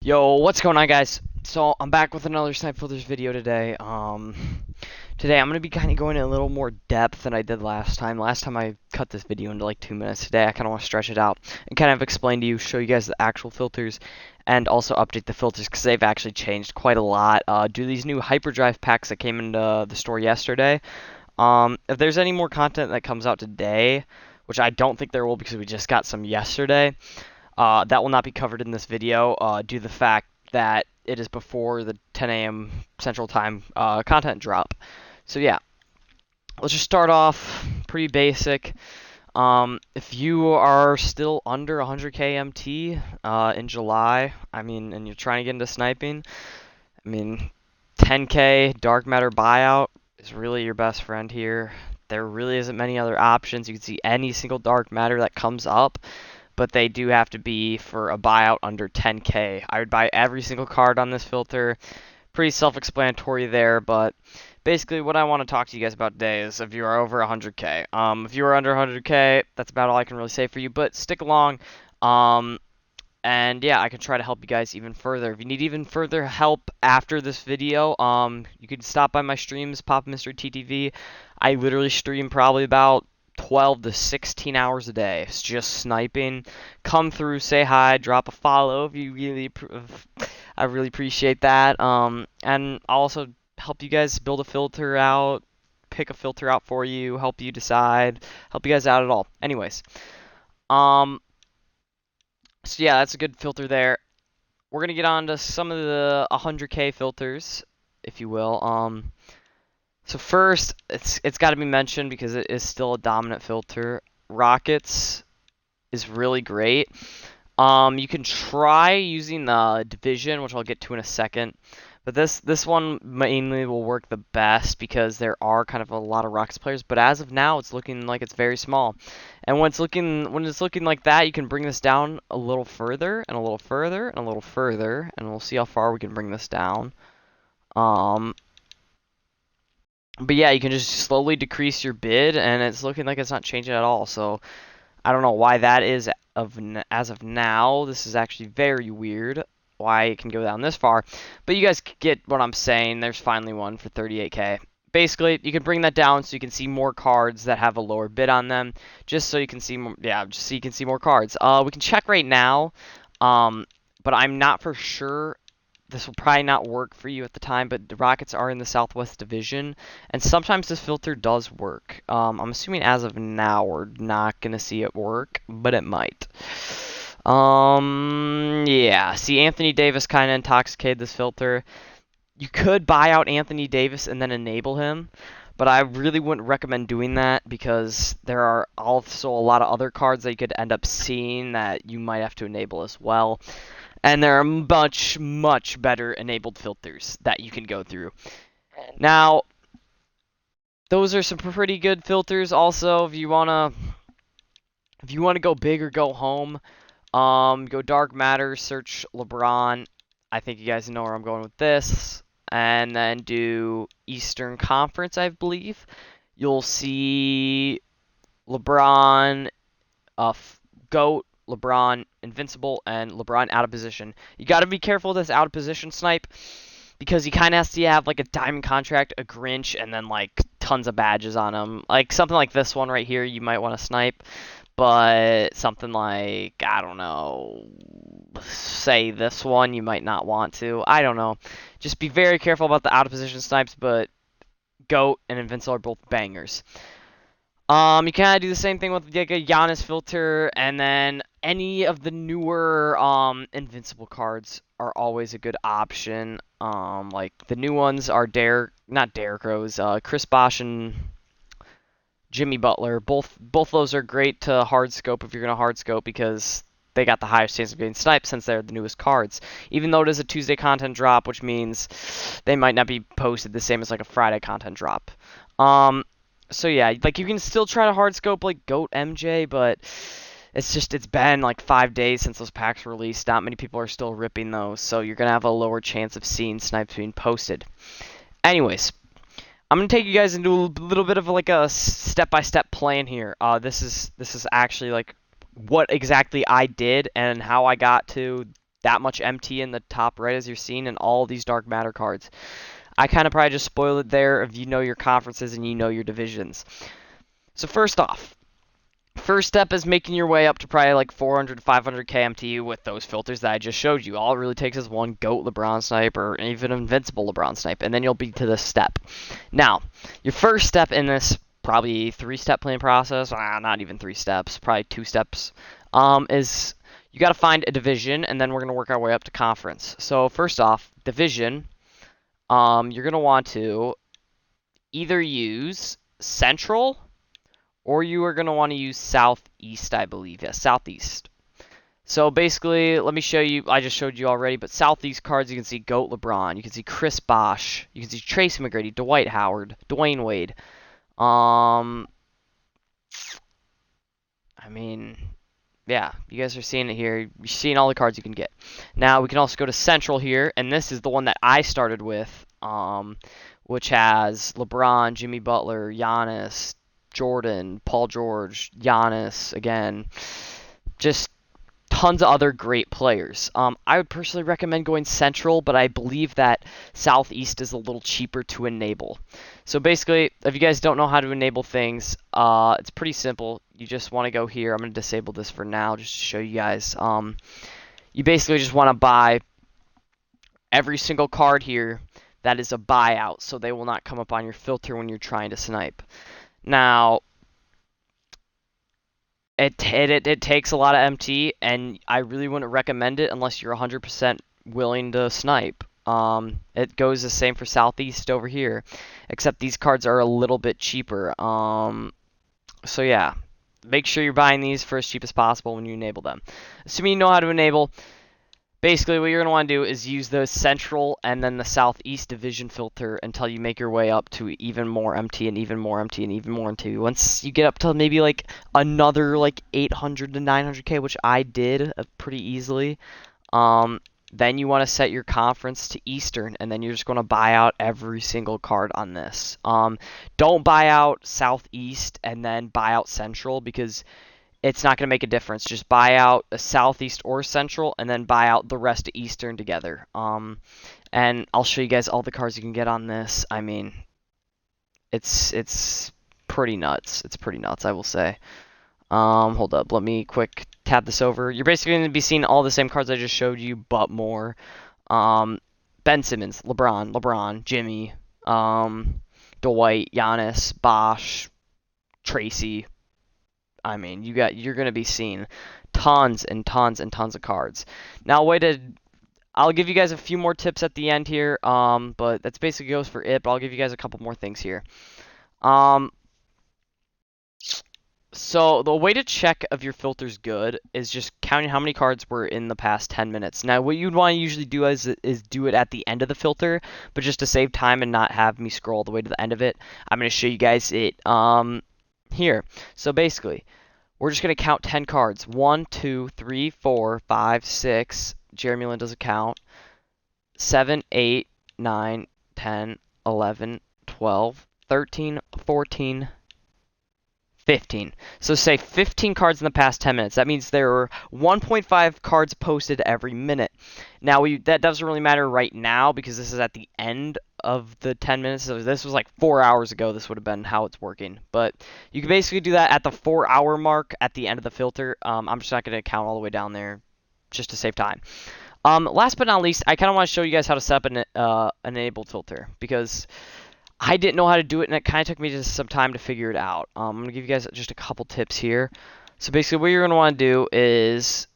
Yo, what's going on, guys? So I'm back with another Snipe Filters video today. Today I'm gonna be kind of going in a little more depth than I did last time. Last time I cut this video into like 2 minutes. Today I kind of want to stretch it out and kind of explain to you, show you guys the actual filters, and also update the filters because they've actually changed quite a lot. Due to these new hyperdrive packs that came into the store yesterday. If there's any more content that comes out today, which I don't think there will because we just got some yesterday. That will not be covered in this video due to the fact that it is before the 10 a.m. Central Time content drop. So yeah, let's just start off pretty basic. If you are still under 100k MT in July, and you're trying to get into sniping, 10k dark matter buyout is really your best friend here. There really isn't many other options. You can see any single dark matter that comes up, but they do have to be for a buyout under 10k. I would buy every single card on this filter. Pretty self-explanatory there, but basically what I want to talk to you guys about today is if you are over 100k. If you are under 100k, that's about all I can really say for you, but stick along. And yeah, I can try to help you guys even further. If you need even further help after this video, you can stop by my streams, PapaMystery TTV. I literally stream probably about 12 to 16 hours a day. It's just sniping. Come through, say hi, drop a follow if you really, I really appreciate that. And I'll also help you guys build a filter out, pick a filter out for you, help you decide, help you guys out at all. Anyways, so yeah, that's a good filter there. We're gonna get on to some of the 100k filters, if you will. So first, it's got to be mentioned because it is still a dominant filter. Rockets is really great. You can try using the division, which I'll get to in a second. But this one mainly will work the best because there are kind of a lot of Rockets players. But as of now, it's looking like it's very small. And when it's looking like that, you can bring this down a little further and a little further and a little further, and we'll see how far we can bring this down. But yeah, you can just slowly decrease your bid, and it's looking like it's not changing at all. So I don't know why that is as of now. This is actually very weird why it can go down this far. But you guys get what I'm saying. There's finally one for 38k. Basically, you can bring that down so you can see more cards that have a lower bid on them, just so you can see more, just so you can see more cards. We can check right now, but I'm not for sure. This will probably not work for you at the time, but the Rockets are in the Southwest Division, and sometimes this filter does work. I'm assuming as of now we're not going to see it work, but it might. Yeah, see, Anthony Davis kind of intoxicated this filter. You could buy out Anthony Davis and then enable him, but I really wouldn't recommend doing that because there are also a lot of other cards that you could end up seeing that you might have to enable as well. And there are much, much better enabled filters that you can go through. Now, those are some pretty good filters. Also, if you wanna go big or go home, go dark matter, search LeBron. I think you guys know where I'm going with this. And then do Eastern Conference, I believe. You'll see LeBron, GOAT, LeBron invincible, and LeBron out of position. You got to be careful with this out of position snipe because he kind of has to have like a diamond contract, a Grinch, and then like tons of badges on him. Like something like this one right here, you might want to snipe, but something like, I don't know, say this one, you might not want to. I don't know. Just be very careful about the out of position snipes, but GOAT and invincible are both bangers. You kind of do the same thing with like a Giannis filter, and then any of the newer invincible cards are always a good option. Like the new ones are not Derrick Rose, Chris Bosh and Jimmy Butler. Both those are great to hard scope if you're gonna hard scope because they got the highest chance of getting sniped since they're the newest cards. Even though it is a Tuesday content drop, which means they might not be posted the same as like a Friday content drop. So yeah, like you can still try to hard scope like GOAT MJ, but it's been like 5 days since those packs were released. Not many people are still ripping those, so you're gonna have a lower chance of seeing snipes being posted. Anyways, I'm gonna take you guys into a little bit of like a step-by-step plan here. This is actually like what exactly I did and how I got to that much MT in the top right as you're seeing, and all these dark matter cards. I kind of probably just spoiled it there if you know your conferences and you know your divisions. So first off, first step is making your way up to probably like 400 to 500 KMT with those filters that I just showed you. All it really takes is one GOAT LeBron snipe or even invincible LeBron snipe, and then you'll be to this step. Now, your first step in this probably 3-step plan process, not even 3 steps, probably 2 steps, is you got to find a division, and then we're going to work our way up to conference. So first off, division, you're going to want to either use Central, or you are going to want to use Southeast, I believe. Yeah, Southeast. So basically, let me show you. I just showed you already, but Southeast cards, you can see GOAT LeBron. You can see Chris Bosh. You can see Tracy McGrady, Dwight Howard, Dwayne Wade. I mean, yeah, you guys are seeing it here. You're seeing all the cards you can get. Now, we can also go to Central here, and this is the one that I started with, which has LeBron, Jimmy Butler, Giannis, Jordan, Paul George, Giannis, again, just tons of other great players. I would personally recommend going Central, but I believe that Southeast is a little cheaper to enable. So basically, if you guys don't know how to enable things, it's pretty simple. You just want to go here. I'm going to disable this for now just to show you guys. You basically just want to buy every single card here that is a buyout, so they will not come up on your filter when you're trying to snipe. Now, it takes a lot of MT, and I really wouldn't recommend it unless you're 100% willing to snipe. It goes the same for Southeast over here, except these cards are a little bit cheaper. So yeah, make sure you're buying these for as cheap as possible when you enable them. Assuming you know how to enable, basically what you're going to want to do is use the Central and then the Southeast division filter until you make your way up to even more MT and even more MT and even more MT. Once you get up to maybe like another like 800 to 900k, which I did pretty easily, then you want to set your conference to Eastern, and then you're just going to buy out every single card on this. Don't buy out Southeast and then buy out Central, because it's not going to make a difference. Just buy out a Southeast or Central, and then buy out the rest of Eastern together. And I'll show you guys all the cards you can get on this. I mean, it's pretty nuts. It's pretty nuts, I will say. Hold up. Let me quick tab this over. You're basically going to be seeing all the same cards I just showed you, but more. Ben Simmons, LeBron, Jimmy, Dwight, Giannis, Bosh, Tracy. I mean, you're going to be seeing tons and tons and tons of cards. Now, I'll give you guys a few more tips at the end here, but that's basically goes for it, but I'll give you guys a couple more things here. So the way to check if your filter's good is just counting how many cards were in the past 10 minutes. Now, what you'd want to usually do is do it at the end of the filter, but just to save time and not have me scroll all the way to the end of it, I'm going to show you guys it here. So basically, we're just going to count 10 cards. 1, 2, 3, 4, 5, 6. Jeremy Lin doesn't count. 7, 8, 9, 10, 11, 12, 13, 14, 15. So say 15 cards in the past 10 minutes. That means there are 1.5 cards posted every minute. Now, that doesn't really matter right now because this is at the end of the 10 minutes. So this was like 4 hours ago. This would have been how it's working. But you can basically do that at the 4-hour mark at the end of the filter. I'm just not going to count all the way down there just to save time. Last but not least, I kind of want to show you guys how to set up an enabled filter, because I didn't know how to do it, and it kind of took me just some time to figure it out. I'm going to give you guys just a couple tips here. So basically what you're going to want to do is,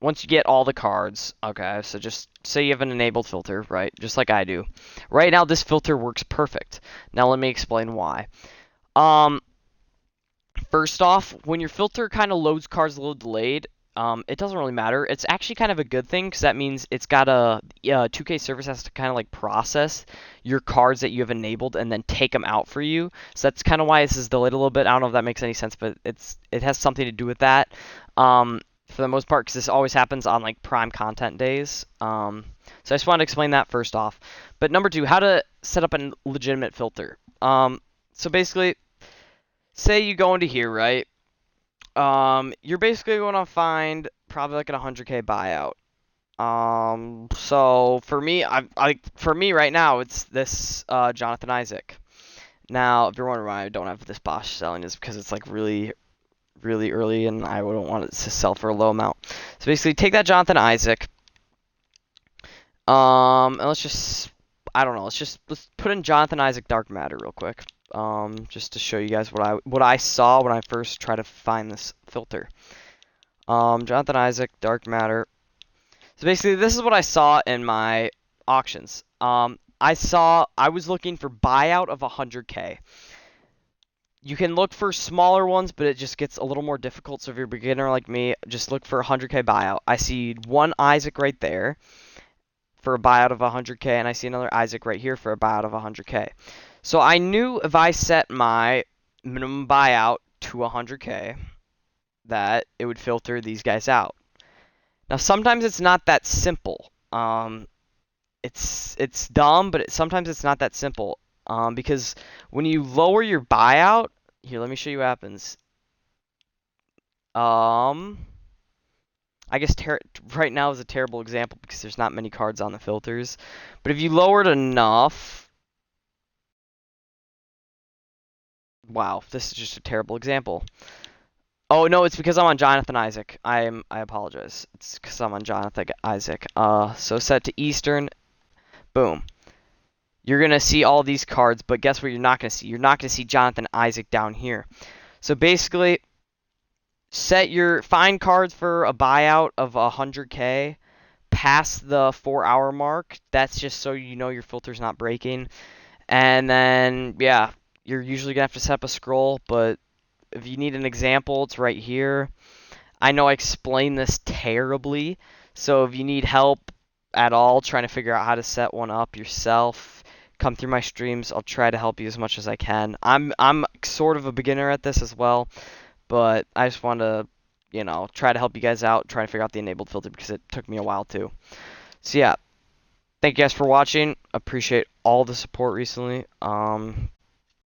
once you get all the cards, okay, so just say you have an enabled filter, right, just like I do. Right now this filter works perfect. Now let me explain why. First off, when your filter kind of loads cards a little delayed, it doesn't really matter. It's actually kind of a good thing, because that means it's got 2K service has to kind of like process your cards that you have enabled and then take them out for you. So that's kind of why this is delayed a little bit. I don't know if that makes any sense, but it has something to do with that. For the most part, because this always happens on like prime content days. So I just wanted to explain that first off. But number 2, how to set up a legitimate filter. So basically, say you go into here, right? You're basically going to find probably like an 100k buyout. So for me, for me right now, it's this Jonathan Isaac. Now, if you're wondering why I don't have this Bosch selling, is because it's like really, really early, and I wouldn't want it to sell for a low amount. So basically, take that Jonathan Isaac. And let's just, I don't know, let's put in Jonathan Isaac Dark Matter real quick. Just to show you guys what I saw when I first tried to find this filter. Jonathan Isaac Dark Matter. So basically, this is what I saw in my auctions. I was looking for buyout of 100K. You can look for smaller ones, but it just gets a little more difficult. So if you're a beginner like me, just look for 100K buyout. I see one Isaac right there for a buyout of 100K, and I see another Isaac right here for a buyout of 100K. So I knew if I set my minimum buyout to 100K, that it would filter these guys out. Now sometimes it's not that simple. It's dumb, but sometimes it's not that simple. Because when you lower your buyout, here, let me show you what happens. I guess right now is a terrible example because there's not many cards on the filters. But if you lower it enough, wow, this is just a terrible example. Oh no, it's because I'm on Jonathan Isaac. I apologize. It's because I'm on Jonathan Isaac. So set to Eastern, boom. You're gonna see all these cards, but guess what? You're not gonna see. You're not gonna see Jonathan Isaac down here. So basically, find cards for a buyout of 100K past the 4-hour mark. That's just so you know your filter's not breaking. And then yeah, you're usually gonna have to set up a scroll, but if you need an example, it's right here. I know I explained this terribly, so if you need help at all trying to figure out how to set one up yourself, come through my streams. I'll try to help you as much as I can. I'm sort of a beginner at this as well, but I just want to, try to help you guys out, try to figure out the enabled filter because it took me a while too. So yeah, thank you guys for watching. Appreciate all the support recently.